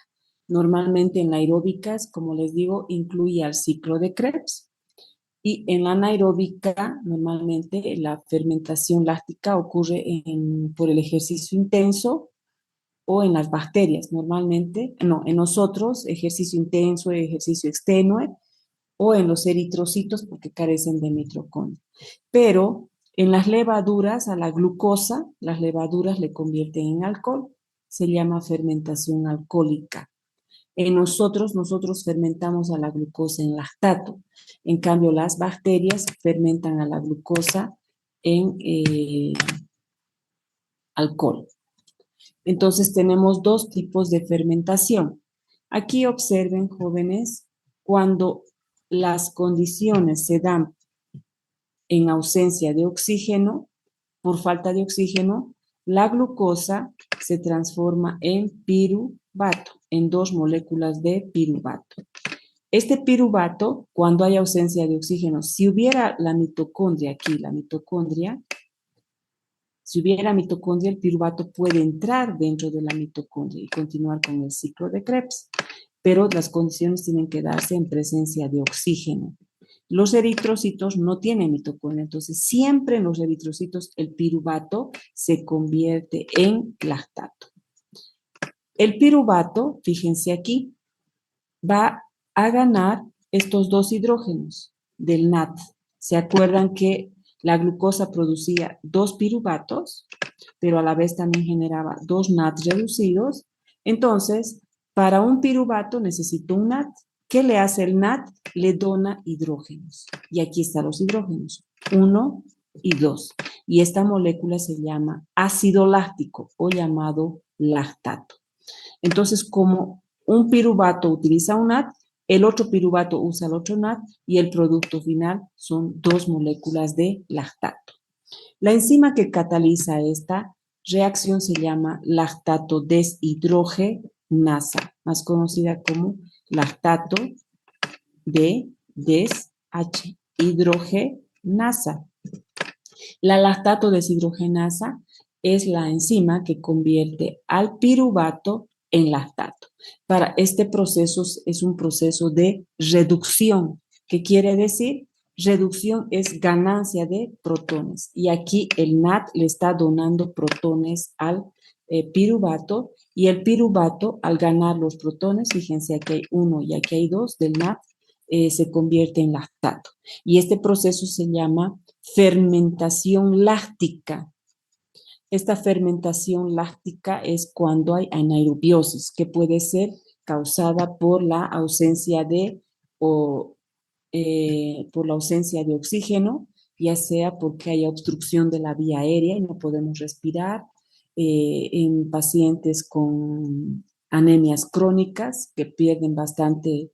Normalmente en la aeróbica, como les digo, incluye al ciclo de Krebs. Y en la anaeróbica, normalmente la fermentación láctica ocurre por el ejercicio intenso o en las bacterias. Normalmente, no, en nosotros, ejercicio intenso, ejercicio extenuo, o en los eritrocitos porque carecen de mitocondria. Pero en las levaduras, a la glucosa, las levaduras le convierten en alcohol. Se llama fermentación alcohólica. En nosotros fermentamos a la glucosa en lactato. En cambio, las bacterias fermentan a la glucosa en alcohol. Entonces tenemos dos tipos de fermentación. Aquí observen, jóvenes, cuando las condiciones se dan en ausencia de oxígeno, por falta de oxígeno, la glucosa se transforma en piruvato, en dos moléculas de piruvato. Este piruvato, cuando hay ausencia de oxígeno, si hubiera la mitocondria aquí, si hubiera mitocondria, el piruvato puede entrar dentro de la mitocondria y continuar con el ciclo de Krebs, pero las condiciones tienen que darse en presencia de oxígeno. Los eritrocitos no tienen mitocondria, entonces siempre en los eritrocitos el piruvato se convierte en lactato. El piruvato, fíjense aquí, va a ganar estos dos hidrógenos del NAT. ¿Se acuerdan que la glucosa producía dos piruvatos, pero a la vez también generaba dos NAT reducidos? Entonces, para un piruvato necesito un NAT. ¿Qué le hace el NAT? Le dona hidrógenos. Y aquí están los hidrógenos, 1 y 2. Y esta molécula se llama ácido láctico o llamado lactato. Entonces, como un piruvato utiliza un NAT, el otro piruvato usa el otro NAT y el producto final son dos moléculas de lactato. La enzima que cataliza esta reacción se llama lactato deshidrogenasa, más conocida como lactato de deshidrogenasa. La lactato deshidrogenasa es la enzima que convierte al piruvato en lactato. Para este proceso es un proceso de reducción. ¿Qué quiere decir? Reducción es ganancia de protones. Y aquí el NAT le está donando protones al piruvato. Y el piruvato, al ganar los protones, fíjense, aquí hay 1 y aquí hay 2 del NAT, se convierte en lactato. Y este proceso se llama fermentación láctica. Esta fermentación láctica es cuando hay anaerobiosis, que puede ser causada por la ausencia de oxígeno, ya sea porque hay obstrucción de la vía aérea y no podemos respirar, en pacientes con anemias crónicas que pierden bastante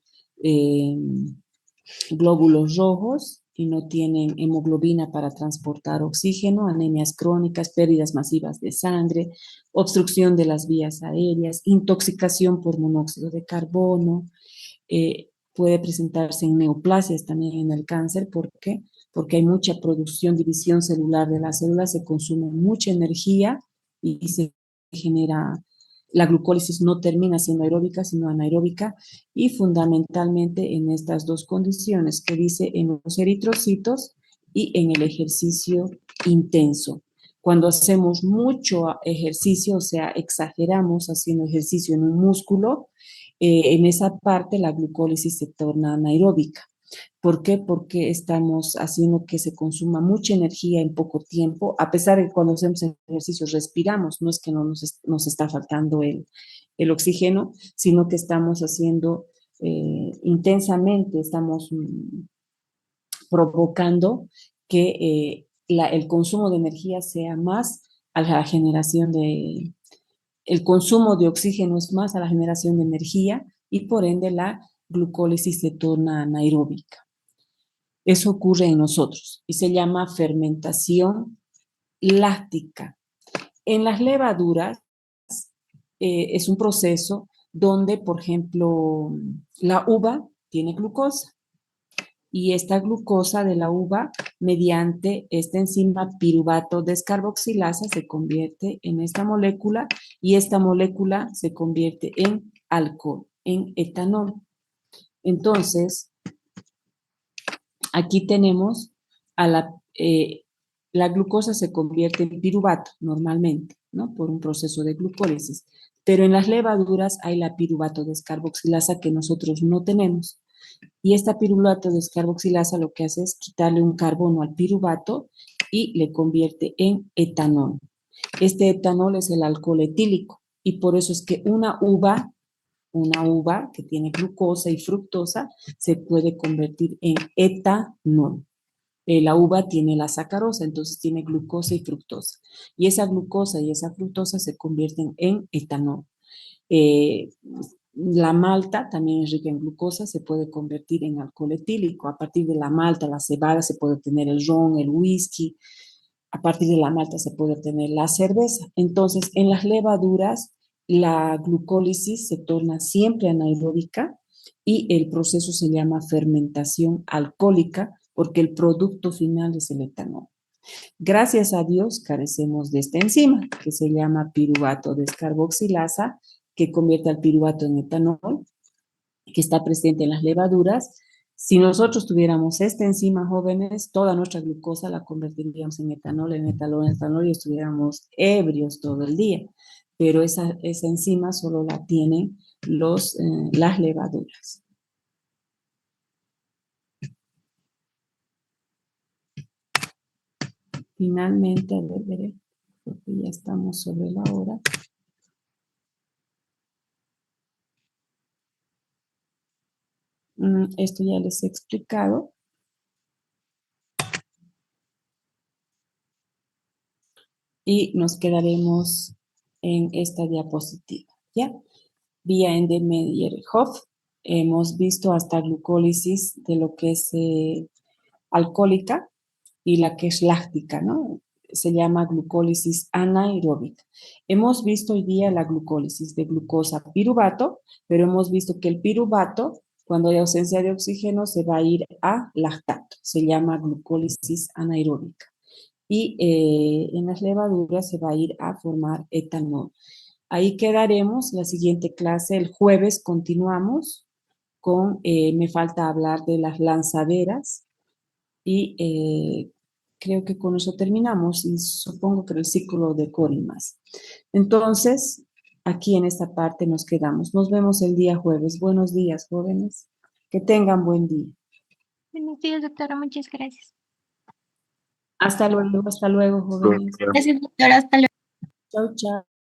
glóbulos rojos y no tienen hemoglobina para transportar oxígeno, anemias crónicas, pérdidas masivas de sangre, obstrucción de las vías aéreas, intoxicación por monóxido de carbono, puede presentarse en neoplasias también en el cáncer. ¿Por qué? Porque hay mucha producción, división celular de las células, se consume mucha energía y se genera, la glucólisis no termina siendo aeróbica, sino anaeróbica, y fundamentalmente en estas dos condiciones que dice en los eritrocitos y en el ejercicio intenso. Cuando hacemos mucho ejercicio, o sea, exageramos haciendo ejercicio en un músculo, en esa parte la glucólisis se torna anaeróbica. ¿Por qué? Porque estamos haciendo que se consuma mucha energía en poco tiempo, a pesar de que cuando hacemos ejercicios respiramos, no es que no nos está faltando el oxígeno, sino que estamos haciendo intensamente, estamos provocando que el consumo de energía sea más a la generación el consumo de oxígeno es más a la generación de energía y por ende la glucólisis se torna anaeróbica. Eso ocurre en nosotros y se llama fermentación láctica. En las levaduras es un proceso donde, por ejemplo, la uva tiene glucosa y esta glucosa de la uva, mediante esta enzima piruvato descarboxilasa, se convierte en esta molécula y esta molécula se convierte en alcohol, en etanol. Entonces, aquí tenemos a la glucosa se convierte en piruvato normalmente, ¿no? Por un proceso de glucólisis. Pero en las levaduras hay la piruvato descarboxilasa que nosotros no tenemos. Y esta piruvato descarboxilasa lo que hace es quitarle un carbono al piruvato y le convierte en etanol. Este etanol es el alcohol etílico y por eso es que una uva que tiene glucosa y fructosa se puede convertir en etanol. La uva tiene la sacarosa, entonces tiene glucosa y fructosa. Y esa glucosa y esa fructosa se convierten en etanol. Eh, la malta también es rica en glucosa, se puede convertir en alcohol etílico. A partir de la malta, la cebada, se puede obtener el ron, el whisky. A partir de la malta se puede obtener la cerveza. Entonces, en las levaduras, la glucólisis se torna siempre anaeróbica y el proceso se llama fermentación alcohólica porque el producto final es el etanol. Gracias a Dios carecemos de esta enzima que se llama piruvato descarboxilasa, que convierte al piruvato en etanol, que está presente en las levaduras. Si nosotros tuviéramos esta enzima, jóvenes, toda nuestra glucosa la convertiríamos en etanol, y estuviéramos ebrios todo el día. Pero esa enzima solo la tienen las levaduras. Finalmente, a ver, veré, porque ya estamos sobre la hora. Esto ya les he explicado. Y nos quedaremos en esta diapositiva, ¿ya? Vía Ende-Meyer-Hof hemos visto hasta glucólisis de lo que es alcohólica, y la que es láctica, ¿no? Se llama glucólisis anaeróbica. Hemos visto hoy día la glucólisis de glucosa piruvato, pero hemos visto que el piruvato, cuando hay ausencia de oxígeno, se va a ir a lactato. Se llama glucólisis anaeróbica. Y en las levaduras se va a ir a formar etanol. Ahí quedaremos. La siguiente clase, el jueves, continuamos con, me falta hablar de las lanzaderas y creo que con eso terminamos y supongo que el ciclo de Corimas. Entonces, aquí en esta parte nos quedamos. Nos vemos el día jueves. Buenos días, jóvenes. Que tengan buen día. Buenos días, doctora. Muchas gracias. Hasta luego, jóvenes. Gracias, doctora. Hasta luego. Chau, chau.